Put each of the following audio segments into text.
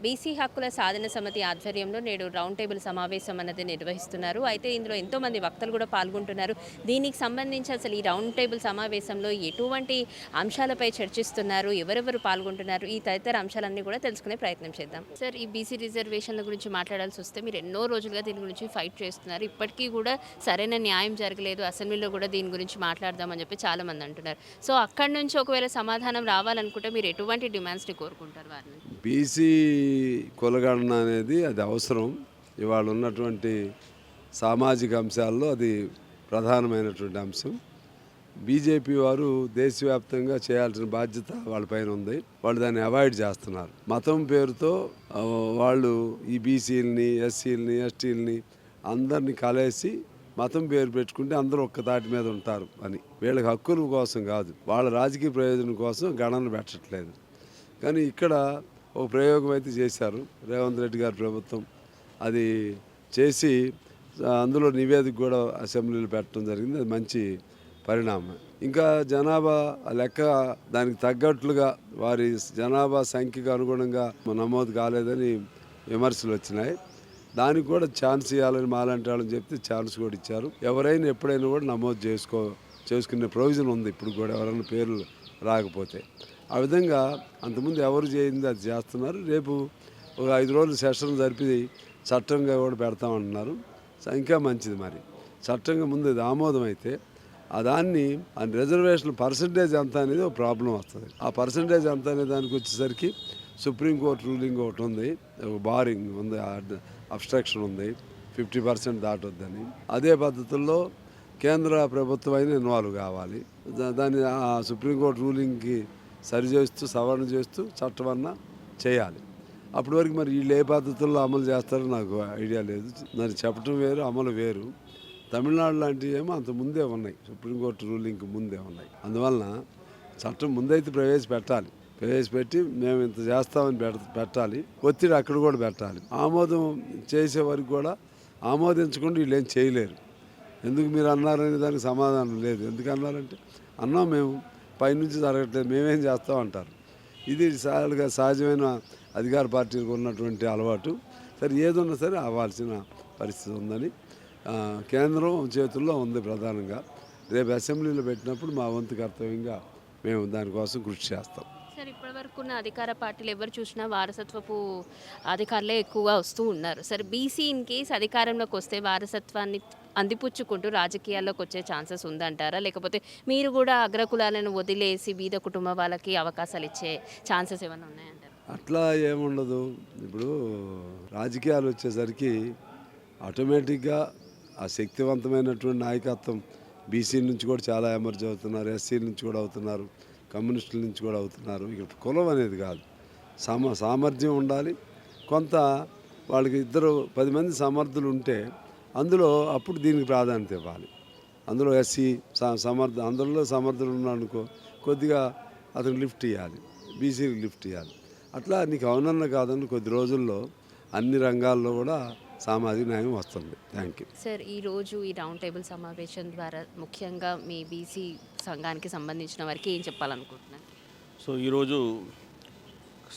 BC హక్కుల సాధన సమితి ఆధ్వర్యంలో నేడు రౌండ్ టేబుల్ సమావేశం అన్నది నిర్వహిస్తున్నారు. అయితే ఇందులో ఎంతోమంది వక్తలు కూడా పాల్గొంటున్నారు. దీనికి సంబంధించి అసలు ఈ రౌండ్ టేబుల్ సమావేశంలో ఎటువంటి అంశాలపై చర్చిస్తున్నారు, ఎవరెవరు పాల్గొంటున్నారు, ఈ తదితర అంశాలన్నీ కూడా తెలుసుకునే ప్రయత్నం చేద్దాం. సార్, ఈ బీసీ రిజర్వేషన్ల గురించి మాట్లాడాల్సి వస్తే మీరు ఎన్నో రోజులుగా దీని గురించి ఫైట్ చేస్తున్నారు. ఇప్పటికీ కూడా సరైన న్యాయం జరగలేదు. అసెంబ్లీలో కూడా దీని గురించి మాట్లాడదామని చెప్పి చాలామంది అంటున్నారు. సో అక్కడి నుంచి ఒకవేళ సమాధానం రావాలనుకుంటే మీరు ఎటువంటి డిమాండ్స్ని కోరుకుంటారు వారిని? బీసీ కులగణన అనేది అది అవసరం. ఇవాళ ఉన్నటువంటి సామాజిక అంశాల్లో అది ప్రధానమైనటువంటి అంశం. బీజేపీ వారు దేశవ్యాప్తంగా చేయాల్సిన బాధ్యత వాళ్ళపైన ఉంది. వాళ్ళు దాన్ని అవాయిడ్ చేస్తున్నారు. మతం పేరుతో వాళ్ళు ఈ బీసీలని, ఎస్సీలని, ఎస్టీలని అందరినీ కలేసి మతం పేరు పెట్టుకుంటే అందరూ ఒక్క తాటి మీద ఉంటారు అని. వీళ్ళకి హక్కుల కోసం కాదు, వాళ్ళ రాజకీయ ప్రయోజనం కోసం గణన పెట్టట్లేదు. కానీ ఇక్కడ ఒక ప్రయోగం అయితే చేశారు రేవంత్ రెడ్డి గారి ప్రభుత్వం. అది చేసి అందులో నివేదిక కూడా అసెంబ్లీలో పెట్టడం జరిగింది. అది మంచి పరిణామం. ఇంకా జనాభా లెక్క దానికి తగ్గట్లుగా వారి జనాభా సంఖ్యకు అనుగుణంగా నమోదు కాలేదని విమర్శలు వచ్చినాయి. దానికి కూడా ఛాన్స్ ఇవ్వాలని మాలాంటి వాళ్ళని చెప్తే ఛాన్స్ కూడా ఇచ్చారు. ఎవరైనా ఎప్పుడైనా కూడా నమోదు చేసుకునే ప్రొవిజన్ ఉంది ఇప్పుడు కూడా, ఎవరైనా పేర్లు రాకపోతే. ఆ విధంగా అంతకుముందు ఎవరు చేయింది అది చేస్తున్నారు. రేపు ఒక 5 రోజులు సెషన్ జరిపి చట్టంగా కూడా పెడతామంటున్నారు. ఇంకా మంచిది. మరి చట్టంగా ముందు ఇది ఆమోదం అయితే దాన్ని రిజర్వేషన్ పర్సంటేజ్ ఎంత అనేది ఒక ప్రాబ్లం వస్తుంది. ఆ పర్సంటేజ్ ఎంత అనే దానికి వచ్చేసరికి సుప్రీంకోర్టు రూలింగ్ ఒకటి ఉంది, ఒక బారింగ్ ఉంది, అబ్స్ట్రక్షన్ ఉంది, 50% దాటొద్దని. అదే పద్ధతుల్లో కేంద్ర ప్రభుత్వం అయినా ఇన్వాల్వ్ కావాలి. దాన్ని ఆ సుప్రీంకోర్టు రూలింగ్కి సరిచేస్తూ సవరణ చేస్తూ చట్టమన్నా చేయాలి. అప్పటి వరకు మరి వీళ్ళు ఏ పద్ధతుల్లో అమలు చేస్తారో నాకు ఐడియా లేదు. మరి చెప్పడం వేరు, అమలు వేరు. తమిళనాడు లాంటివి ఏమో అంత ముందే ఉన్నాయి, సుప్రీంకోర్టు రూలింగ్కి ముందే ఉన్నాయి. అందువలన చట్టం ముందైతే ప్రవేశపెట్టి మేము ఇంత చేస్తామని పెట్టాలి. ఒత్తిడి అక్కడ కూడా పెట్టాలి. ఆమోదం చేసే వరకు కూడా ఆమోదించకుండా వీళ్ళు ఏం చేయలేరు. ఎందుకు మీరు అన్నారనే దానికి సమాధానం లేదు. ఎందుకు అన్నారంటే అన్నాం మేము, పైనుంచి జరగట్లేదు, మేమేం చేస్తాం అంటారు. ఇది సహజమైన అధికార పార్టీలకు ఉన్నటువంటి అలవాటు. సరే, ఏదున్నా సరే అవ్వాల్సిన పరిస్థితి ఉందని కేంద్రం చేతుల్లో ఉంది ప్రధానంగా. రేపు అసెంబ్లీలో పెట్టినప్పుడు మా వంతు కర్తవ్యంగా మేము దానికోసం కృషి చేస్తాం. సార్, ఇప్పటివరకు ఉన్న అధికార పార్టీలు ఎవరు చూసినా వారసత్వపు అధికారులే ఎక్కువగా వస్తూ ఉన్నారు. సరే, బీసీ ఇన్ కేసు అధికారంలోకి వస్తే వారసత్వాన్ని అందిపుచ్చుకుంటూ రాజకీయాల్లోకి వచ్చే ఛాన్సెస్ ఉందంటారా? లేకపోతే మీరు కూడా అగ్రకులాలను వదిలేసి బీద కుటుంబ వాళ్ళకి అవకాశాలు ఇచ్చే ఛాన్సెస్ ఏమైనా ఉన్నాయంటారా? అట్లా ఏముండదు. ఇప్పుడు రాజకీయాలు వచ్చేసరికి ఆటోమేటిక్గా ఆ శక్తివంతమైనటువంటి నాయకత్వం బీసీ నుంచి కూడా చాలా ఎమర్జ్ అవుతున్నారు, ఎస్సీ నుంచి కూడా అవుతున్నారు, కమ్యూనిస్టుల నుంచి కూడా అవుతున్నారు. ఇక కులం అనేది కాదు, సామర్థ్యం ఉండాలి. కొంత వాళ్ళకి 10 మంది సమర్థులు ఉంటే అందులో అప్పుడు దీనికి ప్రాధాన్యత ఇవ్వాలి. అందులో ఎస్సీ అందరిలో సమర్థులు ఉన్నారనుకో, కొద్దిగా అతను లిఫ్ట్ ఇవ్వాలి, బీసీకి లిఫ్ట్ ఇవ్వాలి. అట్లా నీకు అవునన్న కాదని కొద్ది రోజుల్లో అన్ని రంగాల్లో కూడా సామాజిక న్యాయం వస్తుంది. Thank you. సార్, ఈరోజు ఈ రౌండ్ టేబుల్ సమావేశం ద్వారా ముఖ్యంగా మీ బీసీ సంఘానికి సంబంధించిన వారికి ఏం చెప్పాలనుకుంటున్నారు? సో ఈరోజు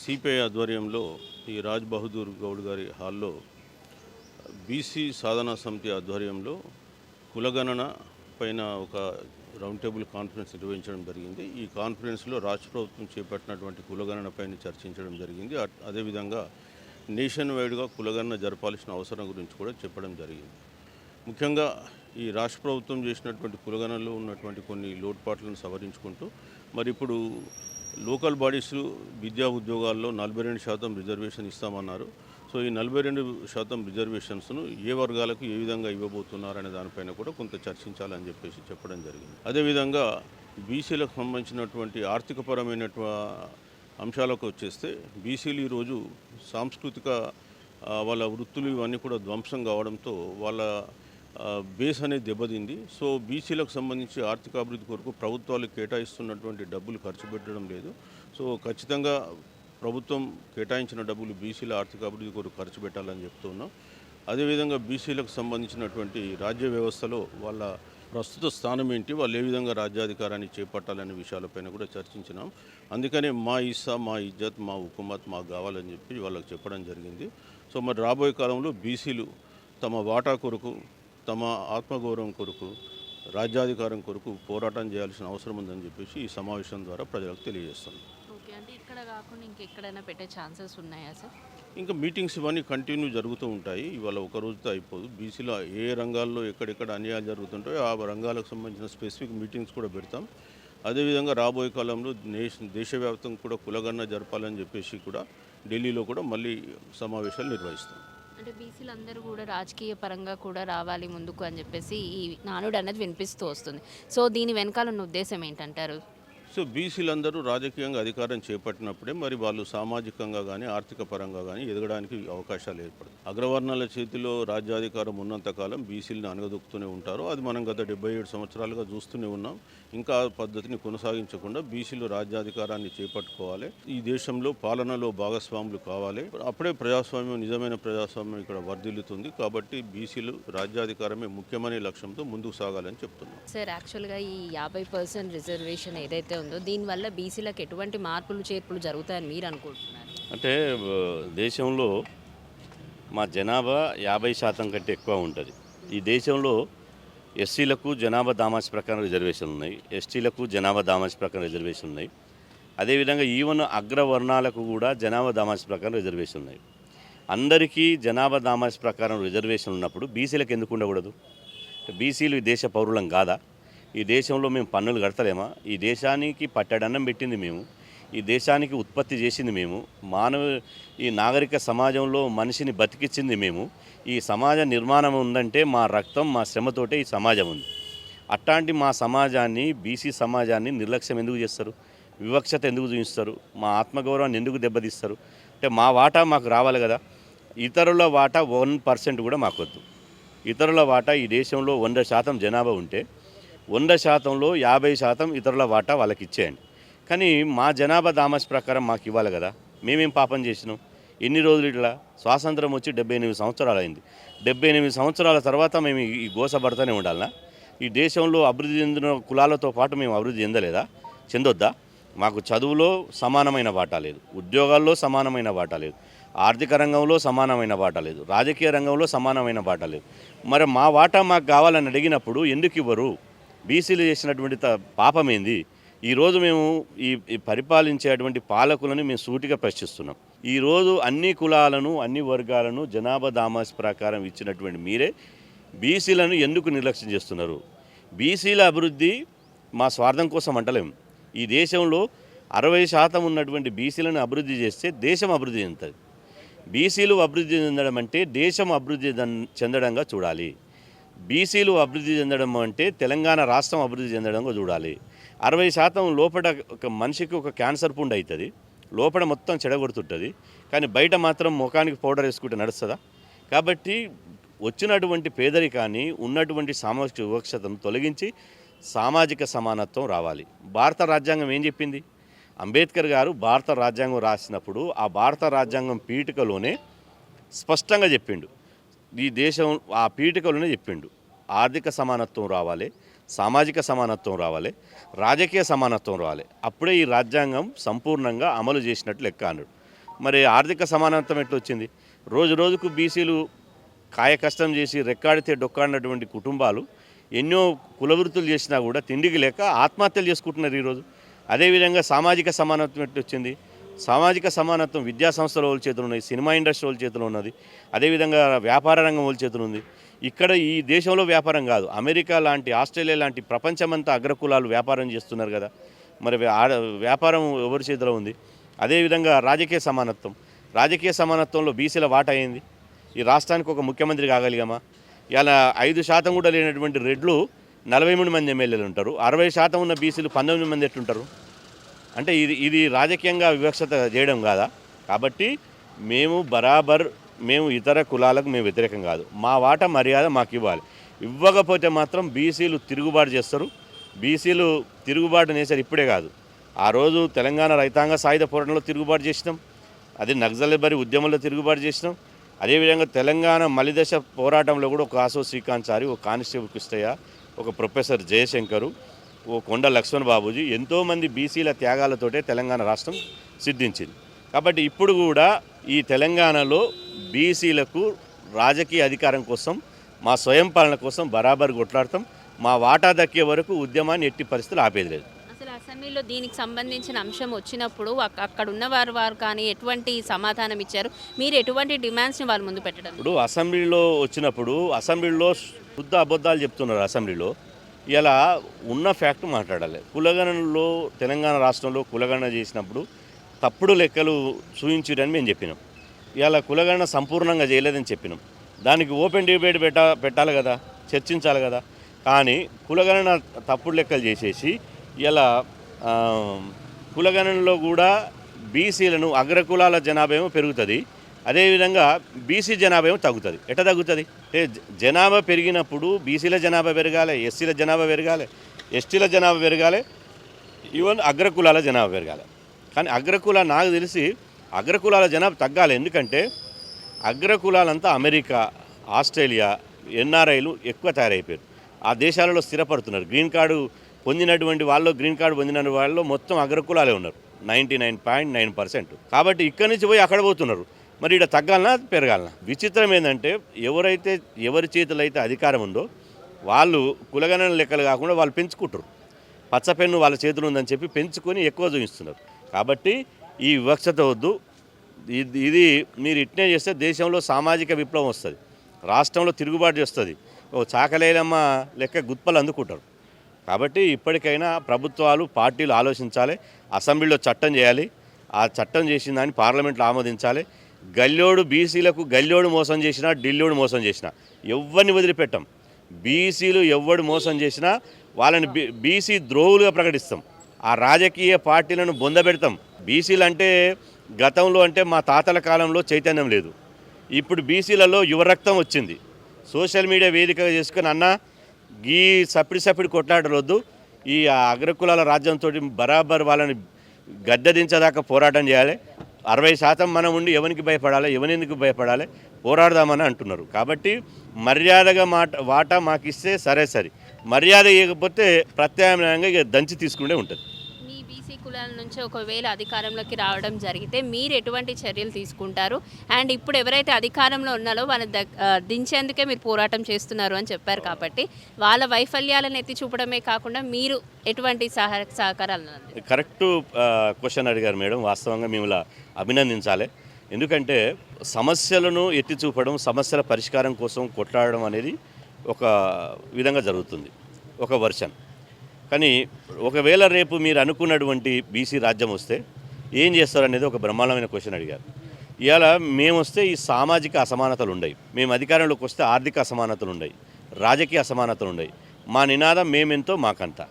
సిపిఐ ఆధ్వర్యంలో ఈ రాజ్ బహదూర్ గౌడ్ గారి హాల్లో బీసీ సాధనా సమితి ఆధ్వర్యంలో కులగణన పైన ఒక రౌండ్ టేబుల్ కాన్ఫరెన్స్ నిర్వహించడం జరిగింది. ఈ కాన్ఫరెన్స్లో రాష్ట్ర ప్రభుత్వం చేపట్టినటువంటి కులగణన పైన చర్చించడం జరిగింది. అదేవిధంగా నేషన్ వైడ్గా కులగణన జరపాల్సిన అవసరం గురించి కూడా చెప్పడం జరిగింది. ముఖ్యంగా ఈ రాష్ట్ర ప్రభుత్వం చేసినటువంటి కులగణనలో ఉన్నటువంటి కొన్ని లోటుపాట్లను సవరించుకుంటూ మరి ఇప్పుడు లోకల్ బాడీస్ విద్యా ఉద్యోగాల్లో 42% రిజర్వేషన్ ఇస్తామన్నారు. సో ఈ 42% రిజర్వేషన్స్ను ఏ వర్గాలకు ఏ విధంగా ఇవ్వబోతున్నారనే దానిపైన కూడా కొంత చర్చించాలని చెప్పేసి చెప్పడం జరిగింది. అదేవిధంగా బీసీలకు సంబంధించినటువంటి ఆర్థికపరమైనటువంటి అంశాలకు వచ్చేస్తే బీసీలు ఈరోజు సాంస్కృతిక వాళ్ళ వృత్తులు ఇవన్నీ కూడా ధ్వంసం కావడంతో వాళ్ళ బేస్ అనేది దెబ్బతింది. సో బీసీలకు సంబంధించి ఆర్థిక అభివృద్ధి కొరకు ప్రభుత్వాలు కేటాయిస్తున్నటువంటి డబ్బులు ఖర్చు పెట్టడం లేదు. సో ఖచ్చితంగా ప్రభుత్వం కేటాయించిన డబ్బులు బీసీల ఆర్థిక అభివృద్ధి కొరకు ఖర్చు పెట్టాలని చెప్తున్నాం. అదేవిధంగా బీసీలకు సంబంధించినటువంటి రాజ్య వ్యవస్థలో వాళ్ళ ప్రస్తుత స్థానం ఏంటి, వాళ్ళు ఏ విధంగా రాజ్యాధికారాన్ని చేపట్టాలనే విషయాలపైన కూడా చర్చించినాం. అందుకనే మా ఇస్సా, మా ఇజ్జత్, మా హుకుమత్ మాకు కావాలని చెప్పి వాళ్ళకి చెప్పడం జరిగింది. సో మరి రాబోయే కాలంలో బీసీలు తమ వాటా కొరకు, తమ ఆత్మగౌరవం కొరకు, రాజ్యాధికారం కొరకు పోరాటం చేయాల్సిన అవసరం ఉందని చెప్పేసి ఈ సమావేశం ద్వారా ప్రజలకు తెలియజేస్తున్నాం. ఓకే, అంటే ఇక్కడ కాకుండా ఇంకెక్కడైనా పెట్టే ఛాన్సెస్ ఉన్నాయా సార్? ఇంకా మీటింగ్స్ ఇవన్నీ కంటిన్యూ జరుగుతూ ఉంటాయి. ఇవాళ ఒక రోజుతో అయిపోదు. బీసీలో ఏ రంగాల్లో ఎక్కడెక్కడ అన్యాయాలు జరుగుతుంటాయో ఆ రంగాలకు సంబంధించిన స్పెసిఫిక్ మీటింగ్స్ కూడా పెడతాం. అదేవిధంగా రాబోయే కాలంలో దేశవ్యాప్తంగా కూడా కులగణన జరపాలని చెప్పేసి కూడా ఢిల్లీలో కూడా మళ్ళీ సమావేశాలు నిర్వహిస్తాం. అంటే బీసీలు అందరూ కూడా రాజకీయ పరంగా కూడా రావాలి ముందుకు అని చెప్పేసి ఈ నానుడు అనేది వినిపిస్తూ వస్తుంది. సో దీని వెనకాల ఉన్న ఉద్దేశం ఏంటంటారు? సో బీసీలందరూ రాజకీయంగా అధికారం చేపట్టినప్పుడే మరి వాళ్ళు సామాజికంగా కానీ ఆర్థిక పరంగా కానీ ఎదగడానికి అవకాశాలు ఏర్పడతాయి. అగ్రవర్ణాల చేతిలో రాజ్యాధికారం ఉన్నంతకాలం బీసీలను అనగదొక్కుతూనే ఉంటారు. అది మనం గత 77 సంవత్సరాలుగా చూస్తూనే ఉన్నాం. ఇంకా ఆ పద్ధతిని కొనసాగించకుండా బీసీలు రాజ్యాధికారాన్ని చేపట్టుకోవాలి. ఈ దేశంలో పాలనలో భాగస్వాములు కావాలి. అప్పుడే ప్రజాస్వామ్యం, నిజమైన ప్రజాస్వామ్యం ఇక్కడ వర్ధిల్లుతుంది. కాబట్టి బీసీలు రాజ్యాధికారమే ముఖ్యమైన లక్ష్యంతో ముందుకు సాగాలని చెప్తున్నాం. సార్, యాక్చువల్గా ఈ 50% రిజర్వేషన్ ఏదైతే ఉందో దీనివల్ల బీసీలకు ఎటువంటి మార్పులు చేర్పులు జరుగుతాయని మీరు అనుకుంటున్నారు? అంటే దేశంలో మా జనాభా 50% కంటే ఎక్కువ ఉంటుంది. ఈ దేశంలో ఎస్సీలకు జనాభా దామాష ప్రకారం రిజర్వేషన్ ఉన్నాయి, ఎస్టీలకు జనాభా దామాష ప్రకారం రిజర్వేషన్ ఉన్నాయి. అదేవిధంగా ఈవెన్ అగ్రవర్ణాలకు కూడా జనాభా దామాష ప్రకారం రిజర్వేషన్ ఉన్నాయి. అందరికీ జనాభా దామాష ప్రకారం రిజర్వేషన్ ఉన్నప్పుడు బీసీలకు ఎందుకు ఉండకూడదు? బీసీలు ఈ దేశ పౌరులం కాదా? ఈ దేశంలో మేము పన్నులు కడతలేమా? ఈ దేశానికి పట్టడన్నం పెట్టింది మేము, ఈ దేశానికి ఉత్పత్తి చేసింది మేము, ఈ నాగరిక సమాజంలో మనిషిని బతికించింది మేము. ఈ సమాజ నిర్మాణం ఉందంటే మా రక్తం, మా శ్రమతోటే ఈ సమాజం ఉంది. అట్లాంటి మా సమాజాన్ని, బీసీ సమాజాన్ని నిర్లక్ష్యం ఎందుకు చేస్తారు? వివక్షత ఎందుకు చూపిస్తారు? మా ఆత్మగౌరవాన్ని ఎందుకు దెబ్బతీస్తారు? అంటే మా వాటా మాకు రావాలి కదా. ఇతరుల వాటా 1% కూడా మాకొద్దు. ఇతరుల వాటా ఈ దేశంలో 100% జనాభా ఉంటే 100%లో 50% ఇతరుల వాటా వాళ్ళకి ఇచ్చేయండి. కానీ మా జనాభా దామాష ప్రకారం మాకు ఇవ్వాలి కదా. మేమేం పాపం చేసినాం? ఎన్ని రోజులు ఇట్లా? స్వాతంత్రం వచ్చి 78 సంవత్సరాలు అయింది. 78 సంవత్సరాల తర్వాత మేము ఈ గోసపడుతూనే ఉండాలనా? ఈ దేశంలో అభివృద్ధి చెందిన కులాలతో పాటు మేము అభివృద్ధి చెందలేదా? చెందొద్దా? మాకు చదువులో సమానమైన వాటా లేదు, ఉద్యోగాల్లో సమానమైన వాటా లేదు, ఆర్థిక రంగంలో సమానమైన వాటా లేదు, రాజకీయ రంగంలో సమానమైన వాటా లేదు. మరి మా వాటా మాకు కావాలని అడిగినప్పుడు ఎందుకు ఇవ్వరు? బీసీలు చేసినటువంటి పాపం ఏంది? ఈరోజు మేము ఈ పరిపాలించేటువంటి పాలకులను మేము సూటిగా ప్రశ్నిస్తున్నాం. ఈరోజు అన్ని కులాలను, అన్ని వర్గాలను జనాభా దామాష ప్రకారం ఇచ్చినటువంటి మీరే బీసీలను ఎందుకు నిర్లక్ష్యం చేస్తున్నారు? బీసీల అభివృద్ధి మా స్వార్థం కోసం అంటలేము. ఈ దేశంలో 60% ఉన్నటువంటి బీసీలను అభివృద్ధి చేస్తే దేశం అభివృద్ధి చెందుతుంది. బీసీలు అభివృద్ధి చెందడం అంటే దేశం అభివృద్ధి చెందడంగా చూడాలి. బీసీలు అభివృద్ధి చెందడం అంటే తెలంగాణ రాష్ట్రం అభివృద్ధి చెందడంగా చూడాలి. 60% లోపల ఒక మనిషికి ఒక క్యాన్సర్ పుండు అవుతుంది, లోపల మొత్తం చెడగొడుతుంటుంది, కానీ బయట మాత్రం ముఖానికి పౌడర్ వేసుకుంటే నడుస్తుందా? కాబట్టి వచ్చినటువంటి పేదరికాన్ని, ఉన్నటువంటి సామాజిక వివక్షతను తొలగించి సామాజిక సమానత్వం రావాలి. భారత రాజ్యాంగం ఏం చెప్పింది? అంబేద్కర్ గారు భారత రాజ్యాంగం రాసినప్పుడు ఆ భారత రాజ్యాంగం పీఠికలోనే స్పష్టంగా చెప్పిండు, ఈ దేశం ఆ పీఠికలోనే చెప్పిండు, ఆర్థిక సమానత్వం రావాలి, సామాజిక సమానత్వం రావాలి, రాజకీయ సమానత్వం రావాలి. అప్పుడే ఈ రాజ్యాంగం సంపూర్ణంగా అమలు చేసినట్లు లెక్క అన్నాడు. మరి ఆర్థిక సమానత్వం ఎట్లా వచ్చింది? రోజు రోజుకు బీసీలు కాయ కష్టం చేసి రెక్కాడితే డొక్కాడినటువంటి కుటుంబాలు ఎన్నో కులవృత్తులు చేసినా కూడా తిండికి లేక ఆత్మహత్యలు చేసుకుంటున్నారు ఈరోజు. అదేవిధంగా సామాజిక సమానత్వం ఎట్లా వచ్చింది? సామాజిక సమానత్వం విద్యా సంస్థల వాళ్ళ చేతులు ఉన్నాయి, సినిమా ఇండస్ట్రీ వాళ్ళ చేతులు ఉన్నది, అదేవిధంగా వ్యాపార రంగం వాళ్ళ చేతులు ఉంది. ఇక్కడ ఈ దేశంలో వ్యాపారం కాదు, అమెరికా లాంటి, ఆస్ట్రేలియా లాంటి ప్రపంచమంతా అగ్రకులాలు వ్యాపారం చేస్తున్నారు కదా. మరి వ్యాపారం ఎవరి చేతిలో ఉంది? అదేవిధంగా రాజకీయ సమానత్వంలో బీసీల వాటా అయింది. ఈ రాష్ట్రానికి ఒక ముఖ్యమంత్రి కాగలిగామా? ఇలా 5% కూడా లేనటువంటి రెడ్లు 43 మంది ఎమ్మెల్యేలు ఉంటారు, 60% ఉన్న బీసీలు 19 మంది ఎట్లుంటారు? అంటే ఇది రాజకీయంగా వివక్షత చేయడం కాదా? కాబట్టి మేము ఇతర కులాలకు మేము వ్యతిరేకం కాదు. మా వాటా మర్యాద మాకు ఇవ్వాలి. ఇవ్వకపోతే మాత్రం బీసీలు తిరుగుబాటు చేస్తారు. బీసీలు తిరుగుబాటు చేశారు ఇప్పుడే కాదు, ఆ రోజు తెలంగాణ రైతాంగ సాయుధ పోరాటంలో తిరుగుబాటు చేసినాం, అదే నక్సల్బరీ ఉద్యమంలో తిరుగుబాటు చేసినాం. అదేవిధంగా తెలంగాణ మలిదశ పోరాటంలో కూడా ఒక ఆసో శ్రీకాంత్ చారి, ఒక కానిస్టేబుల్ కృష్ణయ్య, ఒక ప్రొఫెసర్ జయశంకరు, ఓ కొండ లక్ష్మణ్ బాబూజీ, ఎంతోమంది బీసీల త్యాగాలతోటే తెలంగాణ రాష్ట్రం సిద్ధించింది. కాబట్టి ఇప్పుడు కూడా ఈ తెలంగాణలో బీసీలకు రాజకీయ అధికారం కోసం, మా స్వయం పాలన కోసం బరాబర్ కొట్లాడతాం. మా వాటా దక్కే వరకు ఉద్యమాన్ని ఎట్టి పరిస్థితులు ఆపేది లేదు. అసలు అసెంబ్లీలో దీనికి సంబంధించిన అంశం వచ్చినప్పుడు అక్కడ ఉన్న వారు కానీ ఎటువంటి సమాధానం ఇచ్చారు? మీరు ఎటువంటి డిమాండ్స్ని వాళ్ళ ముందు పెట్టడం? ఇప్పుడు అసెంబ్లీలో వచ్చినప్పుడు అసెంబ్లీలో శుద్ధ అబద్ధాలు చెప్తున్నారు. అసెంబ్లీలో ఇలా ఉన్న ఫ్యాక్ట్ మాట్లాడాలి. కులగణనలో తెలంగాణ రాష్ట్రంలో కులగణన చేసినప్పుడు తప్పుడు లెక్కలు చూయించారని మేము చెప్పినాం. ఇలా కులగణన సంపూర్ణంగా చేయలేదని చెప్పినాం. దానికి ఓపెన్ డిబేట్ పెట్టాలి కదా, చర్చించాలి కదా. కానీ కులగణన తప్పుడు లెక్కలు చేసేసి ఇలా కులగణనలో కూడా బీసీలను అగ్రకులాల జనాభా ఏమో పెరుగుతుంది, అదేవిధంగా బీసీ జనాభా ఏమో తగ్గుతుంది. ఎట్లా తగ్గుతుంది? జనాభా పెరిగినప్పుడు బీసీల జనాభా పెరగాలి, ఎస్సీల జనాభా పెరగాలి, ఎస్టీల జనాభా పెరగాలి, ఈవెన్ అగ్రకులాల జనాభా పెరగాలి. కానీ నాకు తెలిసి అగ్రకులాల జనాభా తగ్గాలి. ఎందుకంటే అగ్రకులాలంతా అమెరికా, ఆస్ట్రేలియా, ఎన్ఆర్ఐలు ఎక్కువ తయారైపోయారు. ఆ దేశాలలో స్థిరపడుతున్నారు. గ్రీన్ కార్డు పొందినటువంటి వాళ్ళు, గ్రీన్ కార్డు పొందిన వాళ్ళు మొత్తం అగ్రకులాలే ఉన్నారు, 99.9%. కాబట్టి ఇక్కడి నుంచి పోయి అక్కడ పోతున్నారు. మరి ఇక్కడ తగ్గాలనా పెరగాలనా? విచిత్రం ఏంటంటే ఎవరి చేతులు అయితే అధికారం ఉందో వాళ్ళు కులగణన లెక్కలు కాకుండా వాళ్ళు పెంచుకుంటారు. పచ్చపెన్ను వాళ్ళ చేతులు ఉందని చెప్పి పెంచుకొని ఎక్కువ చూపిస్తున్నారు. కాబట్టి ఈ వివక్షత వద్దు. ఇది మీరు ఇట్నే చేస్తే దేశంలో సామాజిక విప్లవం వస్తుంది, రాష్ట్రంలో తిరుగుబాటు వస్తుంది. ఓ చాకలేలమ్మ లెక్క గుత్పలు అందుకుంటారు. కాబట్టి ఇప్పటికైనా ప్రభుత్వాలు, పార్టీలు ఆలోచించాలి. అసెంబ్లీలో చట్టం చేయాలి. ఆ చట్టం చేసిన దాన్ని పార్లమెంట్లో ఆమోదించాలి. గల్లోడు బీసీలకు గల్లోడు మోసం చేసినా, ఢిల్లోడు మోసం చేసినా ఎవరిని వదిలిపెట్టాం. బీసీలు ఎవడు మోసం చేసినా వాళ్ళని బీసీ ద్రోహులుగా ప్రకటిస్తాం. ఆ రాజకీయ పార్టీలను బొందబెడతాం. బీసీలు అంటే గతంలో అంటే మా తాతల కాలంలో చైతన్యం లేదు. ఇప్పుడు బీసీలలో యువరక్తం వచ్చింది. సోషల్ మీడియా వేదికగా చేసుకుని అన్న ఈ సపిడి కొట్లాడలొద్దు, ఈ అగ్రకులాల రాజ్యంతో బరాబర్ వాళ్ళని గద్దెదించేదాకా పోరాటం చేయాలి. 60% మనం ఉండి ఎవరికి భయపడాలి, ఎవరెందుకు భయపడాలి, పోరాడదామని అంటున్నారు. కాబట్టి మర్యాదగా వాటా మాకు ఇస్తే సరే, మర్యాద ఇవ్వకపోతే ప్రత్యామ్నాయంగా ఇక దంచి తీసుకుంటే ఉంటుంది. మీ బీసీ కులాల నుంచి ఒకవేళ అధికారంలోకి రావడం జరిగితే మీరు ఎటువంటి చర్యలు తీసుకుంటారు? అండ్ ఇప్పుడు ఎవరైతే అధికారంలో ఉన్నారో వాళ్ళని దించేందుకే మీరు పోరాటం చేస్తున్నారు అని చెప్పారు. కాబట్టి వాళ్ళ వైఫల్యాలను ఎత్తి చూపడమే కాకుండా మీరు ఎటువంటి సహకారాలు? కరెక్ట్ క్వశ్చన్ అడిగారు మేడం. వాస్తవంగా మిమ్మల్ని అభినందించాలి. ఎందుకంటే సమస్యలను ఎత్తి చూపడం, సమస్యల పరిష్కారం కోసం కొట్లాడడం అనేది ఒక విధంగా జరుగుతుంది, ఒక వర్షన్. కానీ ఒకవేళ రేపు మీరు అనుకున్నటువంటి బీసీ రాజ్యం వస్తే ఏం చేస్తారనేది ఒక బ్రహ్మాండమైన క్వశ్చన్ అడిగారు. ఇవాళ మేము వస్తే ఈ సామాజిక అసమానతలు ఉన్నాయి, మేము అధికారంలోకి వస్తే ఆర్థిక అసమానతలు ఉన్నాయి, రాజకీయ అసమానతలు ఉన్నాయి. మా నినాదం మేమెంతో మాకంతా.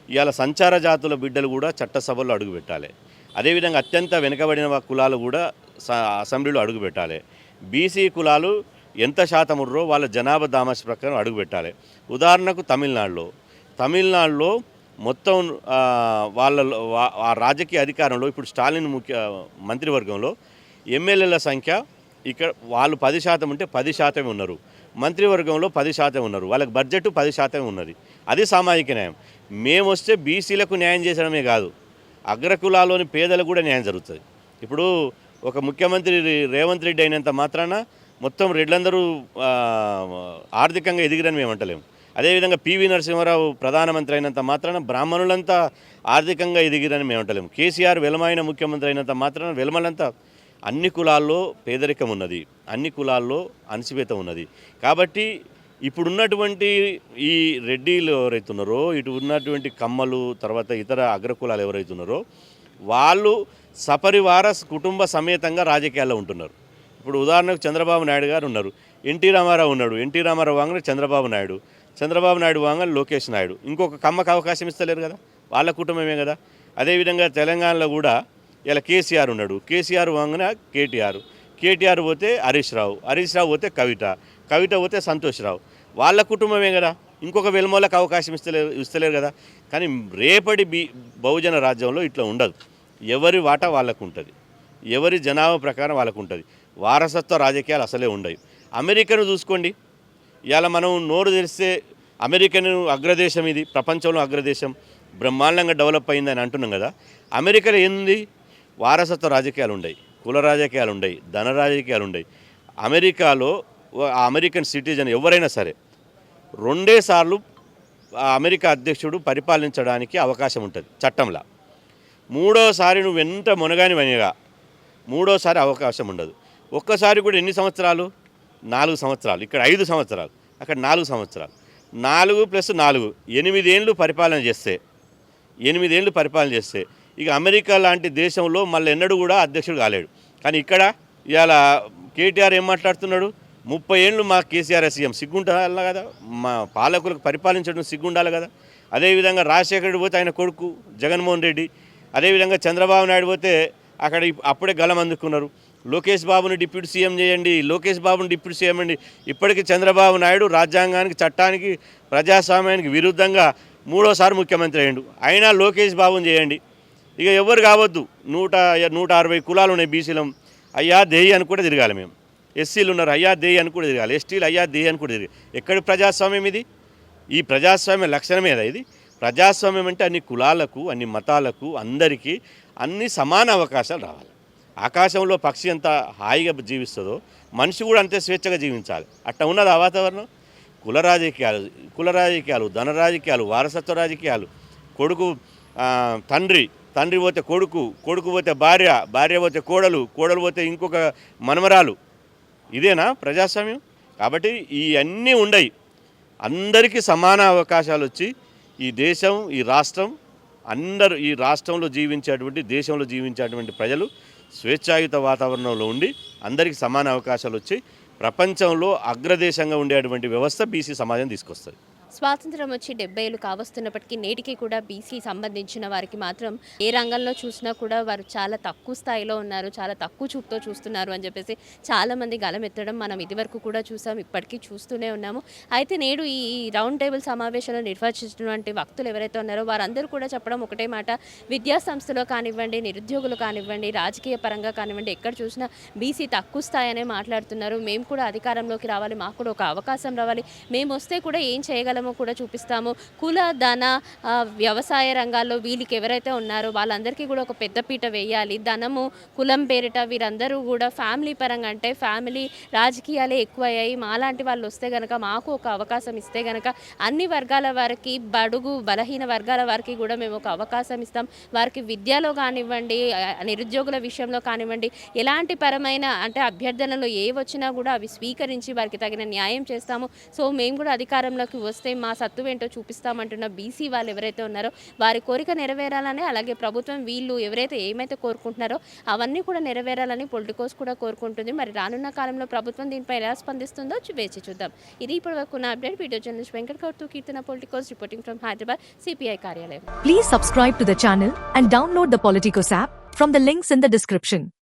ఇవాళ సంచార జాతుల బిడ్డలు కూడా చట్టసభల్లో అడుగుపెట్టాలి. అదేవిధంగా అత్యంత వెనుకబడిన కులాలు కూడా అసెంబ్లీలో అడుగుపెట్టాలి. బీసీ కులాలు ఎంత శాతం ఉన్నారో వాళ్ళ జనాభా దామాష ప్రకారం అడుగుపెట్టాలి. ఉదాహరణకు తమిళనాడులో మొత్తం వాళ్ళ ఆ రాజకీయ అధికారంలో ఇప్పుడు స్టాలిన్ మంత్రివర్గంలో ఎమ్మెల్యేల సంఖ్య ఇక్కడ వాళ్ళు 10% ఉంటే 10% ఉన్నారు, మంత్రివర్గంలో 10% ఉన్నారు, వాళ్ళకి బడ్జెట్ 10% ఉన్నది. అది సామాజిక న్యాయం. మేము వస్తే బీసీలకు న్యాయం చేసడమే కాదు, అగ్రకులాలోని పేదలకు కూడా న్యాయం జరుగుతుంది. ఇప్పుడు ఒక ముఖ్యమంత్రి రేవంత్ రెడ్డి అయినంత మాత్రాన మొత్తం రెడ్లందరూ ఆర్థికంగా ఎదిగిరని మేము అంటలేము. అదేవిధంగా పివి నరసింహారావు ప్రధానమంత్రి అయినంత మాత్రాన బ్రాహ్మణులంతా ఆర్థికంగా ఎదిగిరని మేము అంటలేము. కేసీఆర్ వెలమైన ముఖ్యమంత్రి అయినంత మాత్రాన వెలమలంతా. అన్ని కులాల్లో పేదరికం ఉన్నది, అన్ని కులాల్లో అణచివేత ఉన్నది. కాబట్టి ఇప్పుడున్నటువంటి ఈ రెడ్డిలు ఎవరైతున్నారో, ఇటు ఉన్నటువంటి కమ్మలు, తర్వాత ఇతర అగ్రకులాలు ఎవరైతున్నారో వాళ్ళు సపరివార కుటుంబ సమేతంగా రాజకీయాల్లో ఉంటున్నారు. ఇప్పుడు ఉదాహరణకు చంద్రబాబు నాయుడు గారు ఉన్నారు, ఎన్టీ రామారావు ఉన్నాడు, ఎన్టీ రామారావు వాంగని చంద్రబాబు నాయుడు వాంగని లోకేష్ నాయుడు. ఇంకొక కమ్మకు అవకాశం ఇస్తలేరు కదా, వాళ్ళ కుటుంబమే కదా. అదేవిధంగా తెలంగాణలో కూడా ఇలా కేసీఆర్ ఉన్నాడు, కేసీఆర్ వాంగన కేటీఆర్ పోతే హరీష్ రావు పోతే కవిత పోతే సంతోష్ రావు, వాళ్ళ కుటుంబమే కదా. ఇంకొక వెల్మోలకు అవకాశం ఇస్తలేరు కదా. కానీ రేపటి బహుజన రాజ్యంలో ఇట్లా ఉండదు. ఎవరి వాటా వాళ్ళకు ఉంటుంది, ఎవరి జనాభా ప్రకారం వాళ్ళకు ఉంటుంది. వారసత్వ రాజకీయాలు అసలే ఉండవు. అమెరికాను చూసుకోండి, ఇవాళ మనం నోరు తెరిస్తే అమెరికన్ అగ్రదేశం, ఇది ప్రపంచంలో అగ్రదేశం, బ్రహ్మాండంగా డెవలప్ అయిందని అంటున్నాం కదా. అమెరికాలో ఏంది? వారసత్వ రాజకీయాలు ఉన్నాయి, కుల రాజకీయాలు ఉన్నాయి, ధన రాజకీయాలు ఉన్నాయి. అమెరికాలో అమెరికన్ సిటిజన్ ఎవరైనా సరే 2 సార్లు అమెరికా అధ్యక్షుడు పరిపాలించడానికి అవకాశం ఉంటుంది చట్టంలో. 3వసారి నువ్వు ఎంత మునగాని వనిగా 3వసారి అవకాశం ఉండదు. ఒక్కసారి కూడా ఎన్ని సంవత్సరాలు? 4 సంవత్సరాలు. ఇక్కడ 5 సంవత్సరాలు, అక్కడ 4 సంవత్సరాలు. 4 + 4 8 ఏళ్ళు పరిపాలన చేస్తే ఇక అమెరికా లాంటి దేశంలో మళ్ళీ ఎన్నడూ కూడా అధ్యక్షుడు కాలేడు. కానీ ఇక్కడ ఇవాళ కేటీఆర్ ఏం మాట్లాడుతున్నాడు? 30 ఏళ్ళు మా కేసీఆర్ సీఎం, సిగ్గుండాలి కదా, మా పాలకులకు పరిపాలించడం సిగ్గుండాలి కదా. అదేవిధంగా రాజశేఖర రెడ్డి పోతే ఆయన కొడుకు జగన్మోహన్ రెడ్డి, అదేవిధంగా చంద్రబాబు నాయుడు పోతే అక్కడ అప్పుడే గలం అందుకున్నారు. లోకేష్ బాబుని డిప్యూటీ సీఎం చేయండి, డిప్యూటీ సీఎం అండి. ఇప్పటికీ చంద్రబాబు నాయుడు రాజ్యాంగానికి, చట్టానికి, ప్రజాస్వామ్యానికి విరుద్ధంగా 3వసారి ముఖ్యమంత్రి అయ్యిండు. అయినా లోకేష్ బాబుని చేయండి. ఇక ఎవరు కావద్దు. 160 కులాలు ఉన్నాయి బీసీలం, అయ్యా దేహి అని కూడా తిరగాలి మేము. ఎస్సీలు ఉన్నారు, అయ్యా దేహి అని కూడా తిరగాలి. ఎస్టీలు అయ్యా దేహి అని కూడా తిరగాలి. ఎక్కడి ప్రజాస్వామ్యం ఇది? ఈ ప్రజాస్వామ్య లక్షణమేదా ఇది? ప్రజాస్వామ్యం అంటే అన్ని కులాలకు, అన్ని మతాలకు, అందరికీ అన్ని సమాన అవకాశాలు రావాలి. ఆకాశంలో పక్షి ఎంత హాయిగా జీవిస్తుందో మనిషి కూడా అంతే స్వేచ్ఛగా జీవించాలి. అట్లా ఉన్నది ఆ వాతావరణం. కుల రాజకీయాలు, ధన రాజకీయాలు, వారసత్వ రాజకీయాలు, కొడుకు తండ్రి పోతే కొడుకు పోతే భార్య పోతే కోడలు పోతే ఇంకొక మనమరాలు. ఇదేనా ప్రజాస్వామ్యం? కాబట్టి ఇవన్నీ ఉండయి. అందరికీ సమాన అవకాశాలు వచ్చి ఈ దేశం, ఈ రాష్ట్రం, అందరూ ఈ రాష్ట్రంలో జీవించేటువంటి, దేశంలో జీవించేటువంటి ప్రజలు స్వేచ్ఛాయుత వాతావరణంలో ఉండి అందరికీ సమాన అవకాశాలు వచ్చి ప్రపంచంలో అగ్రదేశంగా ఉండేటువంటి వ్యవస్థ బీసీ సమాజం తీసుకొస్తుంది. స్వాతంత్రం వచ్చి 70 ఏళ్ళు కావస్తున్నప్పటికీ నేటికి కూడా బీసీ సంబంధించిన వారికి మాత్రం ఏ రంగంలో చూసినా కూడా వారు చాలా తక్కువ స్థాయిలో ఉన్నారు, చాలా తక్కువ చూపుతో చూస్తున్నారు అని చెప్పేసి చాలామంది గలమెత్తడం మనం ఇదివరకు కూడా చూసాం, ఇప్పటికీ చూస్తూనే ఉన్నాము. అయితే నేడు ఈ రౌండ్ టేబుల్ సమావేశంలో నిర్వహించినటువంటి వక్తులు ఎవరైతే ఉన్నారో వారందరూ కూడా చెప్పడం ఒకటే మాట, విద్యా సంస్థలో కానివ్వండి, నిరుద్యోగులు కానివ్వండి, రాజకీయ పరంగా కానివ్వండి, ఎక్కడ చూసినా బీసీ తక్కువ స్థాయి అనే మాట్లాడుతున్నారు. మేము కూడా అధికారంలోకి రావాలి, మాకు కూడా ఒక అవకాశం రావాలి, మేము వస్తే కూడా ఏం చేయగలము కూడా చూపిస్తాము. కుల, ధన, వ్యవసాయ రంగాల్లో వీళ్ళకి ఎవరైతే ఉన్నారో వాళ్ళందరికీ కూడా ఒక పెద్దపీట వేయాలి. ధనము, కులం పేరిట వీరందరూ కూడా ఫ్యామిలీ పరంగా, అంటే ఫ్యామిలీ రాజకీయాలే ఎక్కువయ్యాయి, మాలాంటి వాళ్ళు వస్తే కనుక మాకు ఒక అవకాశం ఇస్తే కనుక అన్ని వర్గాల వారికి, బడుగు బలహీన వర్గాల వారికి కూడా మేము ఒక అవకాశం ఇస్తాం. వారికి విద్యలో కానివ్వండి, నిరుద్యోగుల విషయంలో కానివ్వండి, ఎలాంటి పరమైన అంటే అభ్యర్థనలు ఏ వచ్చినా కూడా అవి స్వీకరించి వారికి తగిన న్యాయం చేస్తాము. సో మేము కూడా అధికారంలోకి వస్తే మా సత్తు ఏంటో చూపిస్తామంటున్న బీసీ వాళ్ళు ఎవరైతే ఉన్నారో వారి కోరిక నెరవేరాలని, అలాగే ప్రభుత్వం వీళ్ళు ఎవరైతే ఏమైతే కోరుకుంటున్నారో అవన్నీ కూడా నెరవేరాలని పొలిటికోస్ కూడా కోరుకుంటుంది. మరి రానున్న కాలంలో ప్రభుత్వం దీనిపై ఎలా స్పందిస్తుందో వేచి చూద్దాం. ఇది ఇప్పటివరకు ఉన్న అప్డేట్. వీడియో జర్నలిస్ట్ వెంకట్ గౌడ్తో Keerthana, Politicos reporting from Hyderabad, CPI కార్యాలయం. Please subscribe to the channel and download the Politicos app from the links in the description.